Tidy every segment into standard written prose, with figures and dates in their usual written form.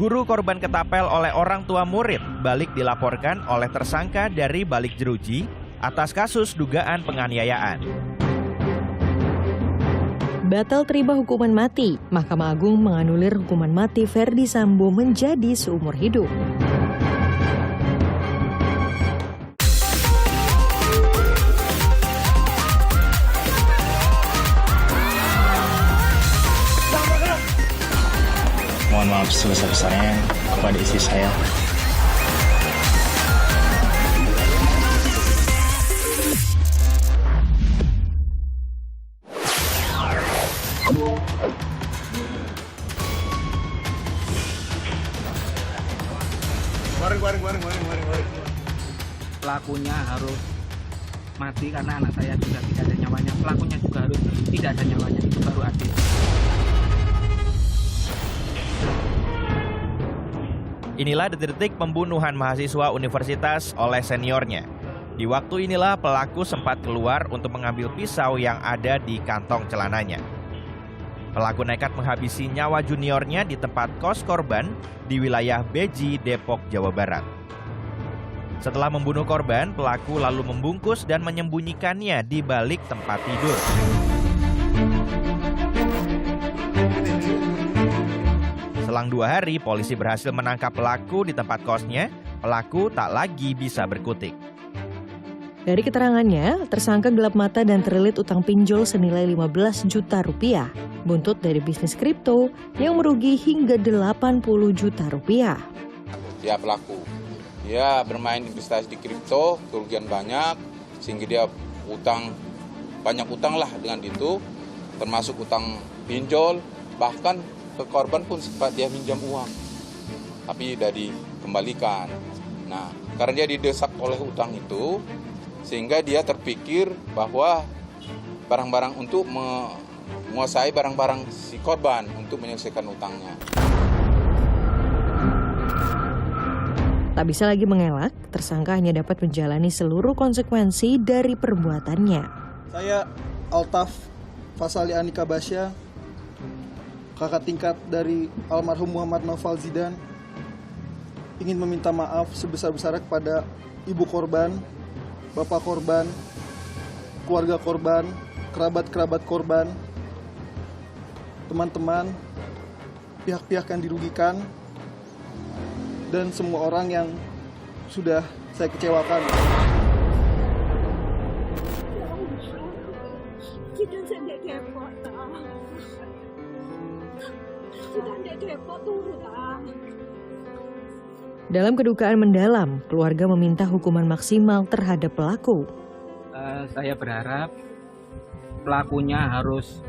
Guru korban ketapel oleh orang tua murid balik dilaporkan oleh tersangka dari balik jeruji atas kasus dugaan penganiayaan. Batal terima hukuman mati, Mahkamah Agung menganulir hukuman mati Ferdi Sambo menjadi seumur hidup. Mohon maaf sebesar-besarnya kepada istri saya. Pelakunya harus mati karena anak saya sudah tidak ada nyawanya. Pelakunya juga harus tidak ada nyawanya. Itu baru adil. Inilah detik-detik pembunuhan mahasiswa universitas oleh seniornya. Di waktu inilah pelaku sempat keluar untuk mengambil pisau yang ada di kantong celananya. Pelaku nekat menghabisi nyawa juniornya di tempat kos korban di wilayah Beji, Depok, Jawa Barat. Setelah membunuh korban, pelaku lalu membungkus dan menyembunyikannya di balik tempat tidur. Selang 2 hari, polisi berhasil menangkap pelaku di tempat kosnya. Pelaku tak lagi bisa berkutik. Dari keterangannya, tersangka gelap mata dan terlilit utang pinjol senilai 15 juta rupiah. Buntut dari bisnis kripto yang merugi hingga 80 juta rupiah. Ya pelaku, dia bermain investasi di kripto, kerugian banyak, sehingga dia banyak utang lah dengan itu, termasuk utang pinjol, bahkan ke korban pun sempat dia minjam uang, tapi tidak dikembalikan. Nah, karena dia didesak oleh utang itu, sehingga dia terpikir bahwa barang-barang untuk menguasai barang-barang si korban untuk menyelesaikan utangnya. Tak bisa lagi mengelak, tersangka hanya dapat menjalani seluruh konsekuensi dari perbuatannya. Saya Altaf Fasali Anika Basya, kakak tingkat dari almarhum Muhammad Naufal Zidan, ingin meminta maaf sebesar-besarnya kepada ibu korban, bapak korban, keluarga korban, kerabat-kerabat korban, teman-teman, pihak-pihak yang dirugikan, dan semua orang yang sudah saya kecewakan. Dalam kedukaan mendalam, keluarga meminta hukuman maksimal terhadap pelaku. Saya berharap pelakunya harus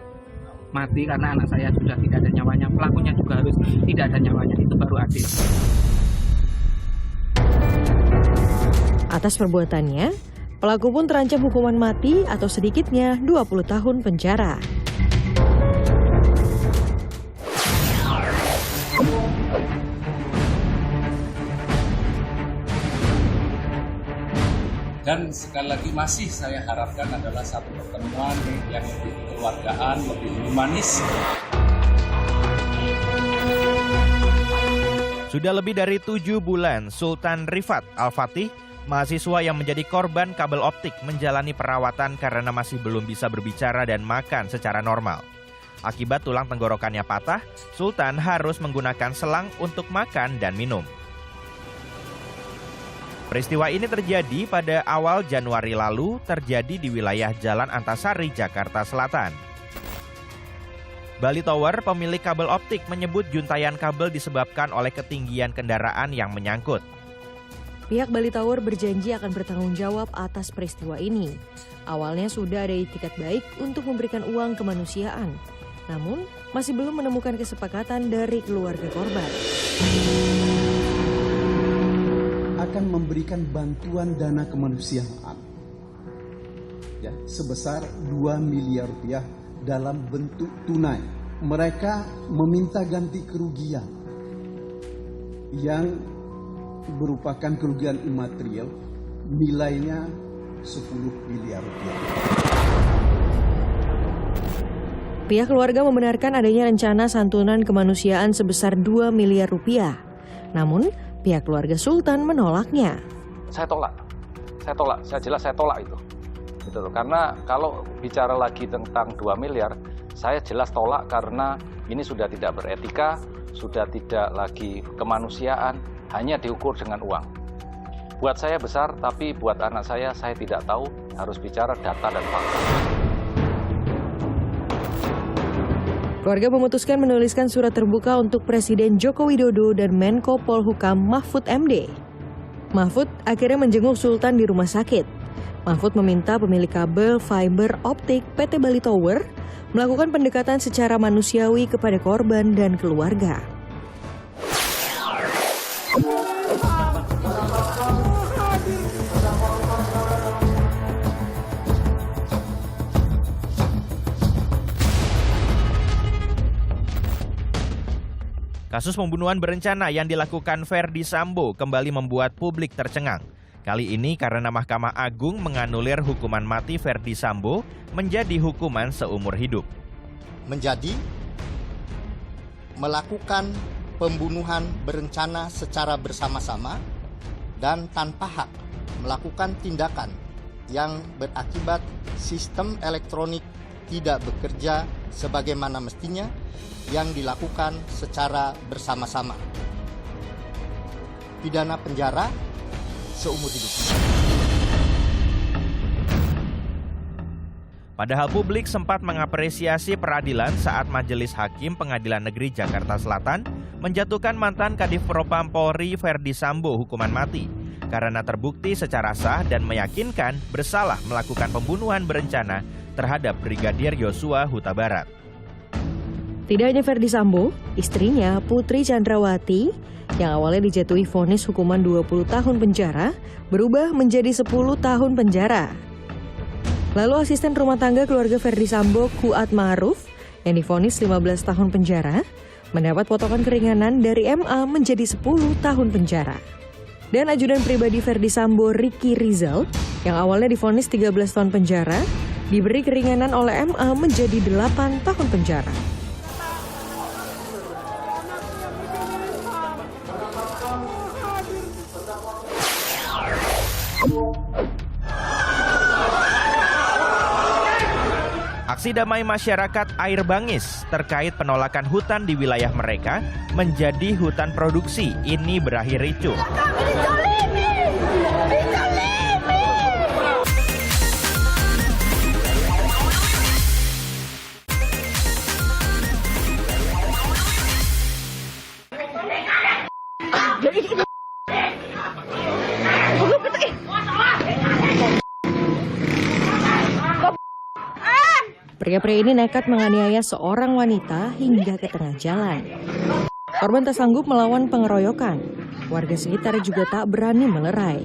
mati karena anak saya sudah tidak ada nyawanya. Pelakunya juga harus tidak ada nyawanya. Itu baru adil. Atas perbuatannya, pelaku pun terancam hukuman mati atau sedikitnya 20 tahun penjara. Dan sekali lagi masih saya harapkan adalah satu pertemuan yang lebih kekeluargaan, lebih humanis. Sudah lebih dari 7 bulan, Sultan Rifat Al-Fatih, mahasiswa yang menjadi korban kabel optik, menjalani perawatan karena masih belum bisa berbicara dan makan secara normal. Akibat tulang tenggorokannya patah, Sultan harus menggunakan selang untuk makan dan minum. Peristiwa ini terjadi pada awal Januari lalu, terjadi di wilayah Jalan Antasari, Jakarta Selatan. Bali Tower, pemilik kabel optik, menyebut juntayan kabel disebabkan oleh ketinggian kendaraan yang menyangkut. Pihak Bali Tower berjanji akan bertanggung jawab atas peristiwa ini. Awalnya sudah ada itikat baik untuk memberikan uang kemanusiaan, namun masih belum menemukan kesepakatan dari keluarga korban. Akan memberikan bantuan dana kemanusiaan sebesar 2 miliar rupiah dalam bentuk tunai. Mereka meminta ganti kerugian yang merupakan kerugian imaterial, nilainya 10 miliar rupiah. Pihak keluarga membenarkan adanya rencana santunan kemanusiaan sebesar 2 miliar rupiah. Namun, pihak keluarga Sultan menolaknya. Saya tolak, saya tolak itu. Gitu loh. Karena kalau bicara lagi tentang 2 miliar, saya jelas tolak karena ini sudah tidak beretika, sudah tidak lagi kemanusiaan, hanya diukur dengan uang. Buat saya besar, tapi buat anak saya tidak tahu, harus bicara data dan fakta. Keluarga memutuskan menuliskan surat terbuka untuk Presiden Joko Widodo dan Menko Polhukam Mahfud MD. Mahfud akhirnya menjenguk Sultan di rumah sakit. Mahfud meminta pemilik kabel fiber optik PT Bali Tower melakukan pendekatan secara manusiawi kepada korban dan keluarga. Kasus pembunuhan berencana yang dilakukan Ferdi Sambo kembali membuat publik tercengang. Kali ini karena Mahkamah Agung menganulir hukuman mati Ferdi Sambo menjadi hukuman seumur hidup. Menjadi melakukan pembunuhan berencana secara bersama-sama dan tanpa hak melakukan tindakan yang berakibat sistem elektronik tidak bekerja sebagaimana mestinya yang dilakukan secara bersama-sama. Pidana penjara seumur hidup. Padahal publik sempat mengapresiasi peradilan saat Majelis Hakim Pengadilan Negeri Jakarta Selatan menjatuhkan mantan Kadif Propam Polri Ferdi Sambo hukuman mati karena terbukti secara sah dan meyakinkan bersalah melakukan pembunuhan berencana terhadap Brigadir Yosua Huta Barat. Tidak hanya Ferdi Sambo, istrinya Putri Chandrawati yang awalnya dijatuhi vonis hukuman 20 tahun penjara berubah menjadi 10 tahun penjara. Lalu asisten rumah tangga keluarga Ferdi Sambo, Kuat Ma'ruf, yang divonis 15 tahun penjara, mendapat potongan keringanan dari MA menjadi 10 tahun penjara. Dan ajudan pribadi Ferdi Sambo, Ricky Rizal, yang awalnya divonis 13 tahun penjara, diberi keringanan oleh MA menjadi 8 tahun penjara. Aksi damai masyarakat Air Bangis terkait penolakan hutan di wilayah mereka menjadi hutan produksi ini berakhir ricuh. Pria-pria ini nekat menganiaya seorang wanita hingga ke tengah jalan. Korban tak sanggup melawan pengeroyokan. Warga sekitar juga tak berani melerai.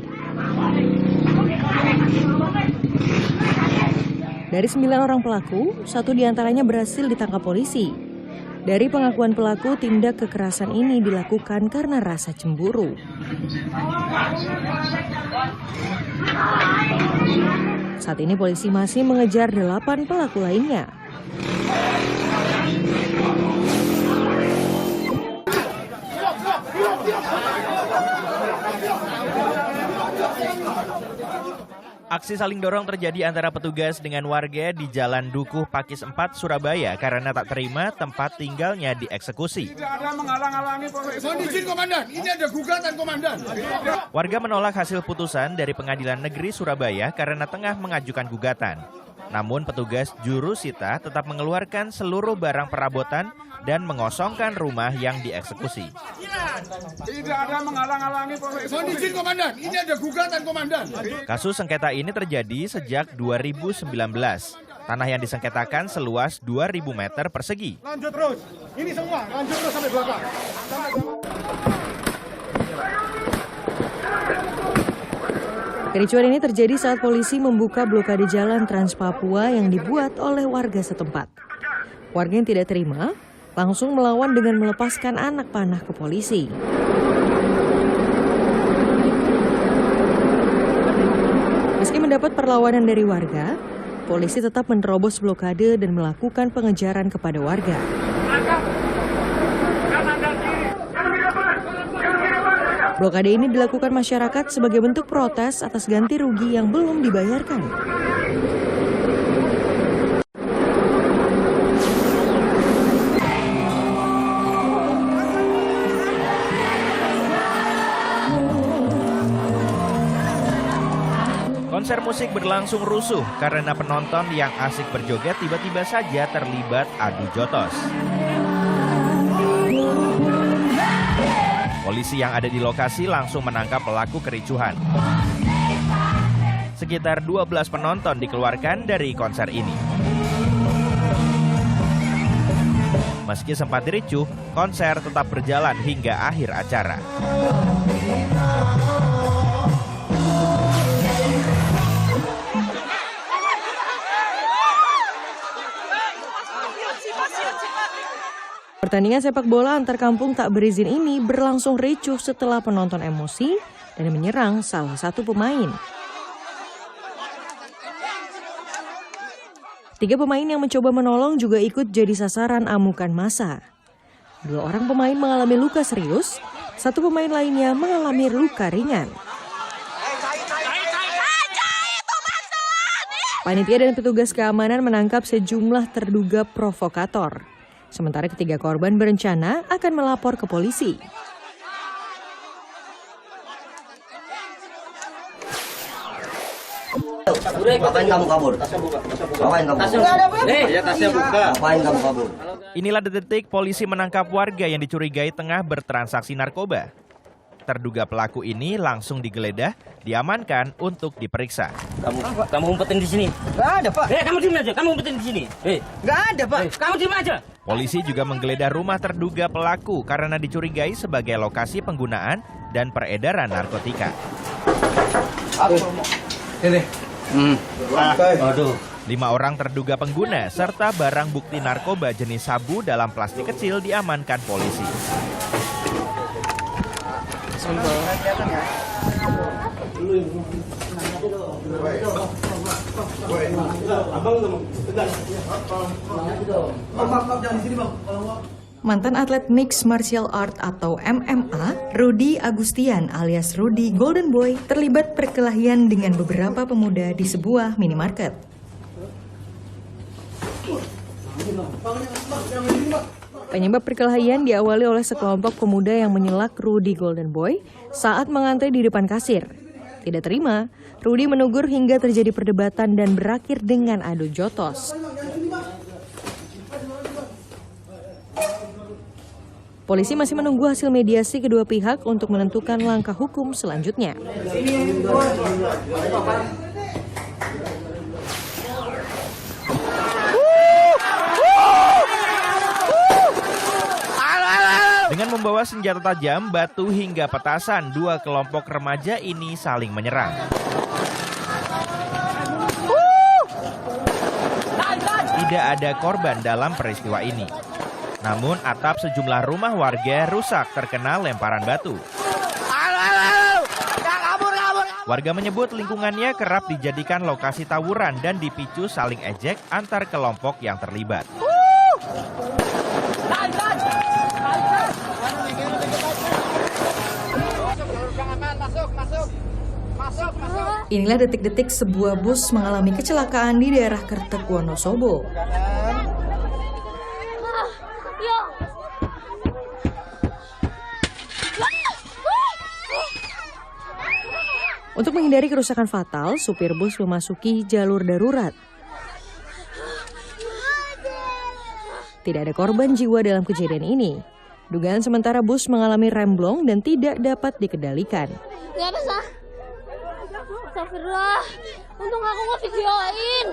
Dari 9 orang pelaku, 1 diantaranya berhasil ditangkap polisi. Dari pengakuan pelaku, tindak kekerasan ini dilakukan karena rasa cemburu. Saat ini polisi masih mengejar 8 pelaku lainnya. Aksi saling dorong terjadi antara petugas dengan warga di Jalan Dukuh Pakis 4 Surabaya karena tak terima tempat tinggalnya dieksekusi. Tidak ada menghalang-halangi proses. Mohon izin komandan, ini ada gugatan komandan. Warga menolak hasil putusan dari Pengadilan Negeri Surabaya karena tengah mengajukan gugatan. Namun petugas jurusita tetap mengeluarkan seluruh barang perabotan dan mengosongkan rumah yang dieksekusi. Tidak ada menghalang-halangi proses. Mohon izin komandan, ini ada gugatan komandan. Kasus sengketa ini terjadi sejak 2019. Tanah yang disengketakan seluas 2.000 meter persegi. Lanjut terus, ini semua lanjut terus sampai belakang. Kericuan ini terjadi saat polisi membuka blokade jalan Trans Papua yang dibuat oleh warga setempat. Warga yang tidak terima langsung melawan dengan melepaskan anak panah ke polisi. Meski mendapat perlawanan dari warga, polisi tetap menerobos blokade dan melakukan pengejaran kepada warga. Blokade ini dilakukan masyarakat sebagai bentuk protes atas ganti rugi yang belum dibayarkan. Konser musik berlangsung rusuh karena penonton yang asik berjoget tiba-tiba saja terlibat adu jotos. Polisi yang ada di lokasi langsung menangkap pelaku kericuhan. Sekitar 12 penonton dikeluarkan dari konser ini. Meski sempat diricuh, konser tetap berjalan hingga akhir acara. Pertandingan sepak bola antar kampung tak berizin ini berlangsung ricuh setelah penonton emosi dan menyerang salah satu pemain. 3 pemain yang mencoba menolong juga ikut jadi sasaran amukan massa. 2 orang pemain mengalami luka serius, 1 pemain lainnya mengalami luka ringan. Panitia dan petugas keamanan menangkap sejumlah terduga provokator. Sementara ketiga korban berencana akan melapor ke polisi. Ngapain kamu kabur? Ngapain kamu kabur? Tasnya buka. Ngapain kamu kabur? Inilah detik polisi menangkap warga yang dicurigai tengah bertransaksi narkoba. Terduga pelaku ini langsung digeledah, diamankan untuk diperiksa. Kamu umpetin di sini? Nggak ada, Pak. Kamu diem aja. Kamu umpetin di sini. Nggak ada, Pak. Kamu diem aja. Polisi juga menggeledah rumah terduga pelaku karena dicurigai sebagai lokasi penggunaan dan peredaran narkotika. Ini. 5 orang terduga pengguna serta barang bukti narkoba jenis sabu dalam plastik kecil diamankan polisi. Mantan atlet Mixed Martial Art atau MMA, Rudy Agustian alias Rudy Golden Boy terlibat perkelahian dengan beberapa pemuda di sebuah minimarket. Penyebab perkelahian diawali oleh sekelompok pemuda yang menyelak Rudy Golden Boy saat mengantri di depan kasir. Tidak terima, Rudy menegur hingga terjadi perdebatan dan berakhir dengan adu jotos. Polisi masih menunggu hasil mediasi kedua pihak untuk menentukan langkah hukum selanjutnya. Dengan membawa senjata tajam, batu hingga petasan, 2 kelompok remaja ini saling menyerang. Tidak ada korban dalam peristiwa ini. Namun atap sejumlah rumah warga rusak terkena lemparan batu. Warga menyebut lingkungannya kerap dijadikan lokasi tawuran dan dipicu saling ejek antar kelompok yang terlibat. Inilah detik-detik sebuah bus mengalami kecelakaan di daerah Kertek, Wonosobo. Untuk menghindari kerusakan fatal, supir bus memasuki jalur darurat. Tidak ada korban jiwa dalam kejadian ini. Dugaan sementara bus mengalami remblong dan tidak dapat dikendalikan. Gak bisa. Astagfirullah. Untung aku nge-videoin.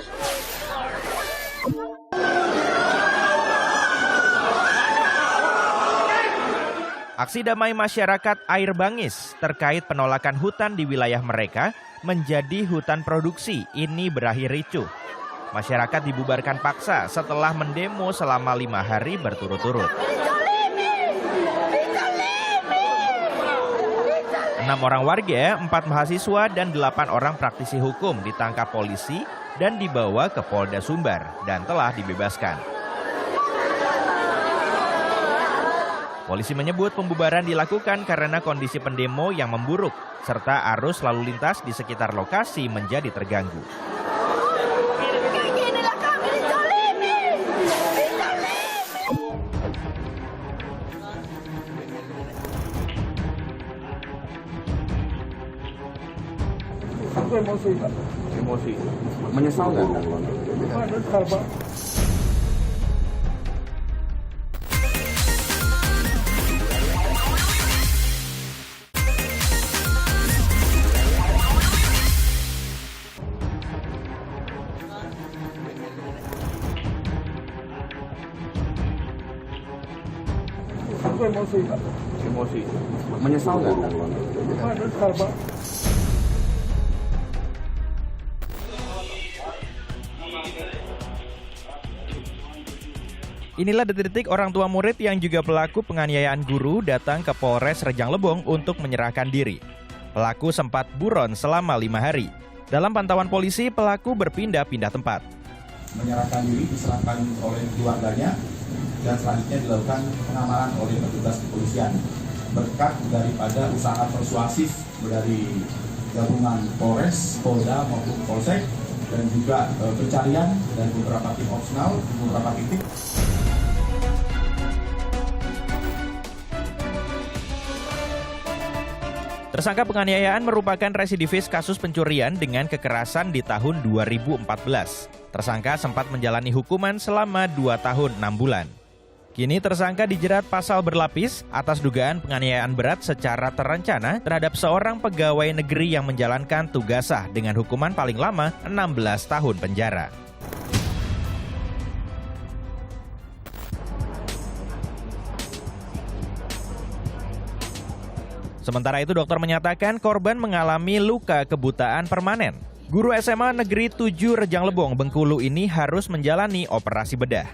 Aksi damai masyarakat Air Bangis terkait penolakan hutan di wilayah mereka menjadi hutan produksi ini berakhir ricuh. Masyarakat dibubarkan paksa setelah mendemo selama 5 hari berturut-turut. 6 orang warga, 4 mahasiswa, dan 8 orang praktisi hukum ditangkap polisi dan dibawa ke Polda Sumbar dan telah dibebaskan. Polisi menyebut pembubaran dilakukan karena kondisi pendemo yang memburuk, serta arus lalu lintas di sekitar lokasi menjadi terganggu. Emosi, Pak. Emosi. Menyesal nggak? Menyesal, Pak. Emosi, Pak. Emosi. Menyesal nggak? Menyesal, Pak. Inilah detik-detik orang tua murid yang juga pelaku penganiayaan guru datang ke Polres Rejang Lebong untuk menyerahkan diri. Pelaku sempat buron selama 5 hari. Dalam pantauan polisi, pelaku berpindah-pindah tempat. Menyerahkan diri diserahkan oleh keluarganya dan selanjutnya dilakukan pengamanan oleh petugas kepolisian. Berkat daripada usaha persuasif dari gabungan Polres, Polda maupun Polsek dan juga pencarian dan beberapa tim opsional di beberapa titik. Tersangka penganiayaan merupakan residivis kasus pencurian dengan kekerasan di tahun 2014. Tersangka sempat menjalani hukuman selama 2 tahun 6 bulan. Kini tersangka dijerat pasal berlapis atas dugaan penganiayaan berat secara terencana terhadap seorang pegawai negeri yang menjalankan tugas sah dengan hukuman paling lama 16 tahun penjara. Sementara itu dokter menyatakan korban mengalami luka kebutaan permanen. Guru SMA Negeri 7 Rejang Lebong, Bengkulu ini harus menjalani operasi bedah.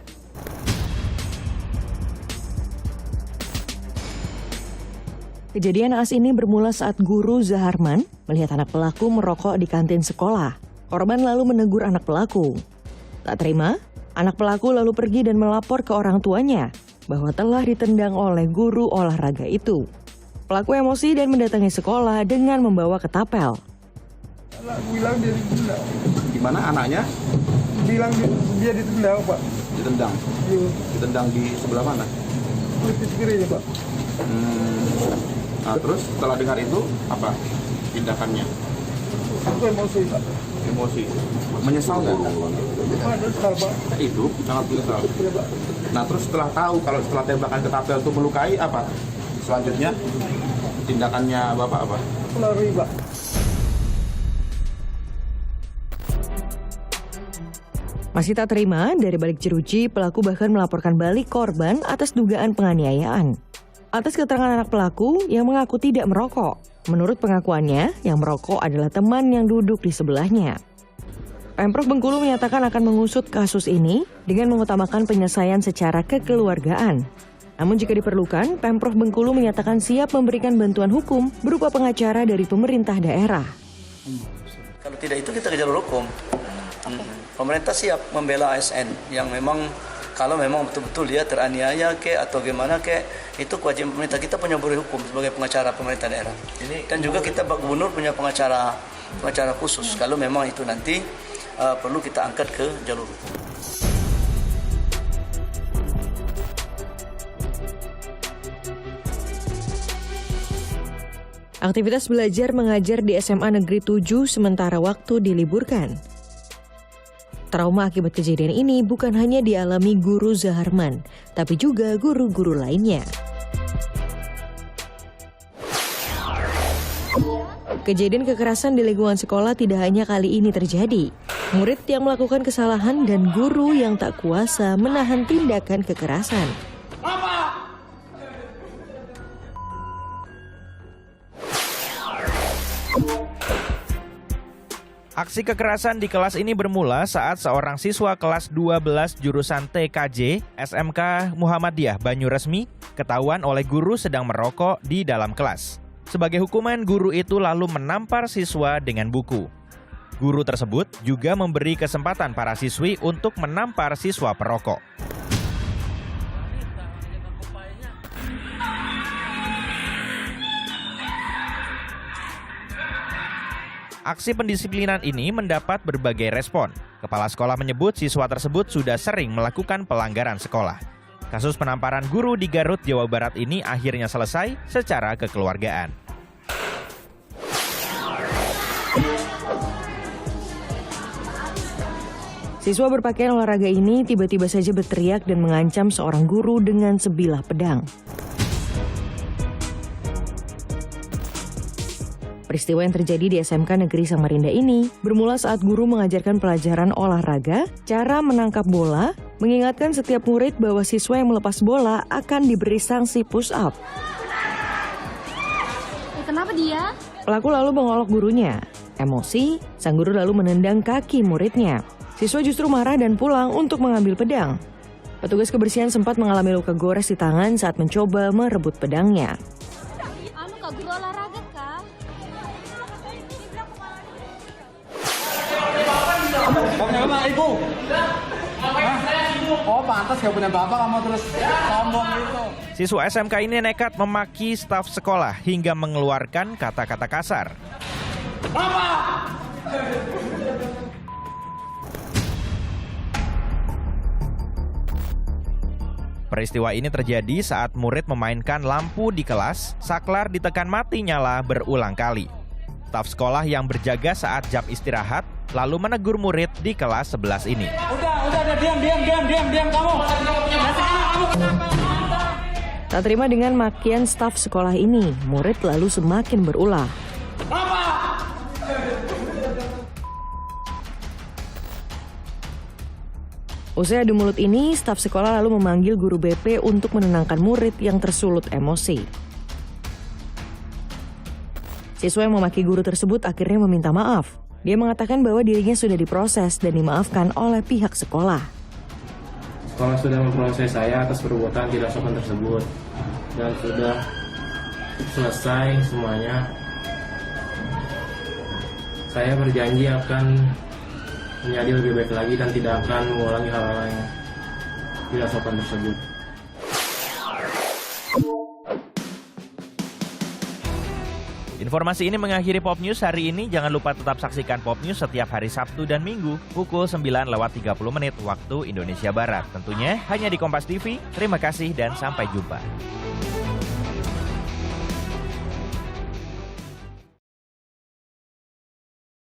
Kejadian naas ini bermula saat guru Zaharman melihat anak pelaku merokok di kantin sekolah. Korban lalu menegur anak pelaku. Tak terima, anak pelaku lalu pergi dan melapor ke orang tuanya bahwa telah ditendang oleh guru olahraga itu. Pelaku emosi dan mendatangi sekolah dengan membawa ketapel. Anak bilang dia ditendang. Gimana anaknya? Bilang dia ditendang, Pak. Ditendang? Iya. Ditendang di sebelah mana? Di kirinya, Pak. Nah, terus setelah dengar itu, apa tindakannya? Aku emosi, Pak. Emosi. Menyesal nggak? Menyesal, Pak. Itu sangat menyesal. Iya, Pak. Nah, terus setelah tahu kalau setelah tembakan ketapel itu melukai, apa? Selanjutnya tindakannya Bapak apa? Lari, Pak. Masih tak terima, dari balik jeruji, pelaku bahkan melaporkan balik korban atas dugaan penganiayaan. Atas keterangan anak pelaku yang mengaku tidak merokok. Menurut pengakuannya, yang merokok adalah teman yang duduk di sebelahnya. Pemprov Bengkulu menyatakan akan mengusut kasus ini dengan mengutamakan penyelesaian secara kekeluargaan. Namun jika diperlukan, Pemprov Bengkulu menyatakan siap memberikan bantuan hukum berupa pengacara dari pemerintah daerah. Kalau tidak itu kita ke jalur hukum. Pemerintah siap membela ASN yang memang kalau memang betul-betul dia teraniaya atau gimana itu kewajiban pemerintah. Kita punya biro hukum sebagai pengacara pemerintah daerah. Dan juga kita Pak Gubernur punya pengacara khusus kalau memang itu nanti perlu kita angkat ke jalur hukum. Aktivitas belajar mengajar di SMA Negeri 7 sementara waktu diliburkan. Trauma akibat kejadian ini bukan hanya dialami guru Zaharman, tapi juga guru-guru lainnya. Kejadian kekerasan di lingkungan sekolah tidak hanya kali ini terjadi. Murid yang melakukan kesalahan dan guru yang tak kuasa menahan tindakan kekerasan. Aksi kekerasan di kelas ini bermula saat seorang siswa kelas 12 jurusan TKJ SMK Muhammadiyah Banyuresmi ketahuan oleh guru sedang merokok di dalam kelas. Sebagai hukuman, guru itu lalu menampar siswa dengan buku. Guru tersebut juga memberi kesempatan para siswi untuk menampar siswa perokok. Aksi pendisiplinan ini mendapat berbagai respon. Kepala sekolah menyebut siswa tersebut sudah sering melakukan pelanggaran sekolah. Kasus penamparan guru di Garut, Jawa Barat ini akhirnya selesai secara kekeluargaan. Siswa berpakaian olahraga ini tiba-tiba saja berteriak dan mengancam seorang guru dengan sebilah pedang. Peristiwa yang terjadi di SMK Negeri Samarinda ini bermula saat guru mengajarkan pelajaran olahraga, cara menangkap bola, mengingatkan setiap murid bahwa siswa yang melepas bola akan diberi sanksi push up. Kenapa dia? Pelaku lalu mengolok gurunya. Emosi, sang guru lalu menendang kaki muridnya. Siswa justru marah dan pulang untuk mengambil pedang. Petugas kebersihan sempat mengalami luka gores di tangan saat mencoba merebut pedangnya. Kak guru olahraga kah? Punya bapak ibu? Oh pantas gak punya bapak kamu terus sombong gitu. Siswa SMK ini nekat memaki staf sekolah hingga mengeluarkan kata-kata kasar. Bapak! Peristiwa ini terjadi saat murid memainkan lampu di kelas, saklar ditekan mati nyala berulang kali. Staf sekolah yang berjaga saat jam istirahat lalu menegur murid di kelas 11 ini. Udah, diam kamu. Tak terima dengan makian staf sekolah ini, murid lalu semakin berulah. Usai adu mulut ini, staf sekolah lalu memanggil guru BP untuk menenangkan murid yang tersulut emosi. Siswa yang memaki guru tersebut akhirnya meminta maaf. Dia mengatakan bahwa dirinya sudah diproses dan dimaafkan oleh pihak sekolah. Sekolah sudah memproses saya atas perbuatan tidak sopan tersebut dan sudah selesai semuanya. Saya berjanji akan menjadi lebih baik lagi dan tidak akan mengulangi hal-hal yang tidak sopan tersebut. Informasi ini mengakhiri Pop News hari ini. Jangan lupa tetap saksikan Pop News setiap hari Sabtu dan Minggu pukul 9:30 waktu Indonesia Barat. Tentunya hanya di Kompas TV. Terima kasih dan sampai jumpa.